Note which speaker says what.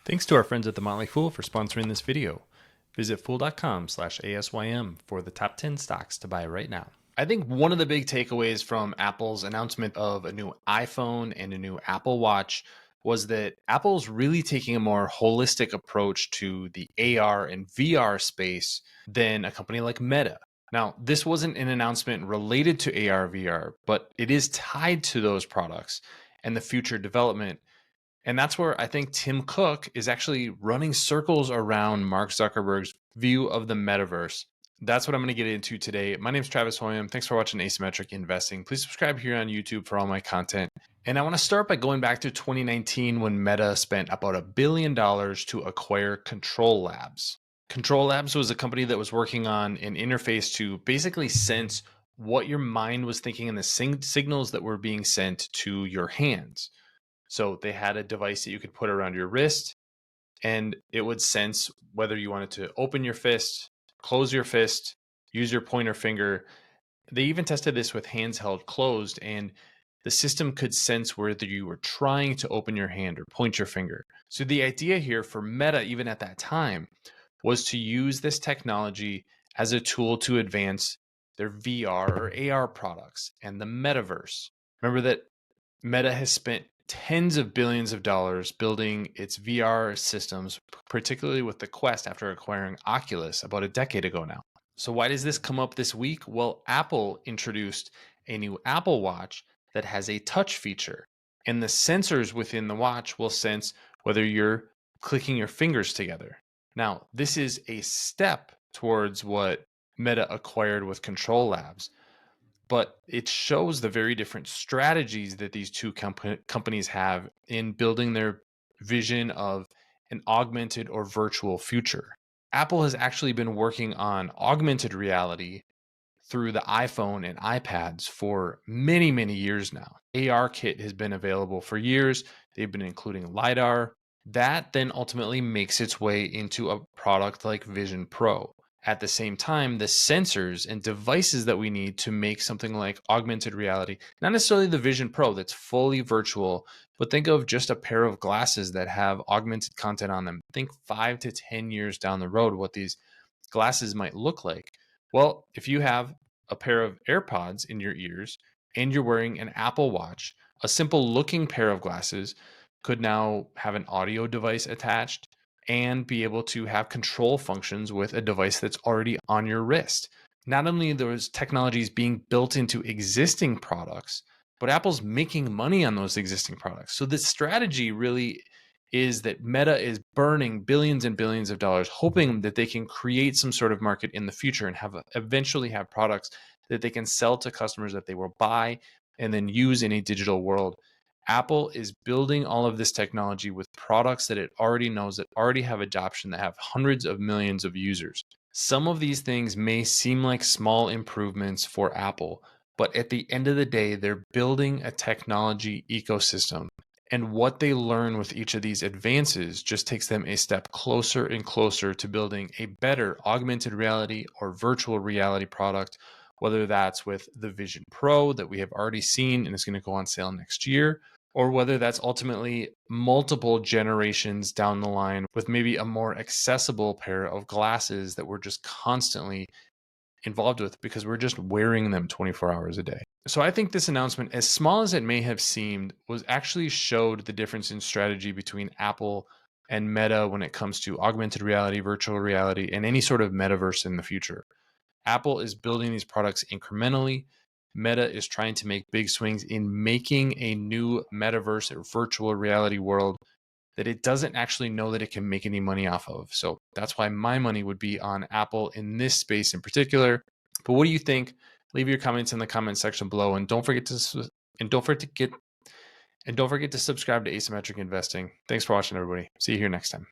Speaker 1: Thanks to our friends at The Motley Fool for sponsoring this video. Visit fool.com/ASYM for the top 10 stocks to buy right now. I think one of the big takeaways from Apple's announcement of a new iPhone and a new Apple Watch was that Apple's really taking a more holistic approach to the AR and VR space than a company like Meta. Now, this wasn't an announcement related to AR, VR, but it is tied to those products and the future development. And that's where I think Tim Cook is actually running circles around Mark Zuckerberg's view of the metaverse. That's what I'm going to get into today. My name is Travis Hoyam. Thanks for watching Asymmetric Investing. Please subscribe here on YouTube for all my content. And I want to start by going back to 2019 when Meta spent about $1 billion to acquire Control Labs. Control Labs was a company that was working on an interface to basically sense what your mind was thinking and the signals that were being sent to your hands. So they had a device that you could put around your wrist, and it would sense whether you wanted to open your fist, close your fist, use your pointer finger. They even tested this with hands held closed, and the system could sense whether you were trying to open your hand or point your finger. So the idea here for Meta, even at that time, was to use this technology as a tool to advance their VR or AR products and the metaverse. Remember that Meta has spent tens of billions of dollars building its VR systems, particularly with the Quest after acquiring Oculus about a decade ago now. So why does this come up this week? Well, Apple introduced a new Apple Watch that has a touch feature, and the sensors within the watch will sense whether you're clicking your fingers together. Now, this is a step towards what Meta acquired with Control Labs, but it shows the very different strategies that these two companies have in building their vision of an augmented or virtual future. Apple has actually been working on augmented reality through the iPhone and iPads for many, many years now. ARKit has been available for years. They've been including LiDAR. That then ultimately makes its way into a product like Vision Pro. At the same time, the sensors and devices that we need to make something like augmented reality, not necessarily the Vision Pro that's fully virtual, but think of just a pair of glasses that have augmented content on them. Think 5 to 10 years down the road, what these glasses might look like. Well, if you have a pair of AirPods in your ears and you're wearing an Apple Watch, a simple looking pair of glasses could now have an audio device attached and be able to have control functions with a device that's already on your wrist. Not only are those technologies being built into existing products, but Apple's making money on those existing products. So the strategy really is that Meta is burning billions and billions of dollars, hoping that they can create some sort of market in the future and eventually have products that they can sell to customers that they will buy and then use in a digital world. Apple is building all of this technology with products that it already knows, that already have adoption, that have hundreds of millions of users. Some of these things may seem like small improvements for Apple, but at the end of the day, they're building a technology ecosystem. And what they learn with each of these advances just takes them a step closer and closer to building a better augmented reality or virtual reality product, whether that's with the Vision Pro that we have already seen and is going to go on sale next year, or whether that's ultimately multiple generations down the line with maybe a more accessible pair of glasses that we're just constantly involved with because we're just wearing them 24 hours a day. So I think this announcement, as small as it may have seemed, was actually showed the difference in strategy between Apple and Meta when it comes to augmented reality, virtual reality, and any sort of metaverse in the future. Apple is building these products incrementally. Meta is trying to make big swings in making a new metaverse or virtual reality world that it doesn't actually know that it can make any money off of. So that's why my money would be on Apple in this space in particular. But what do you think? Leave your comments in the comment section below, and don't forget to subscribe to Asymmetric Investing. Thanks for watching, everybody. See you here next time.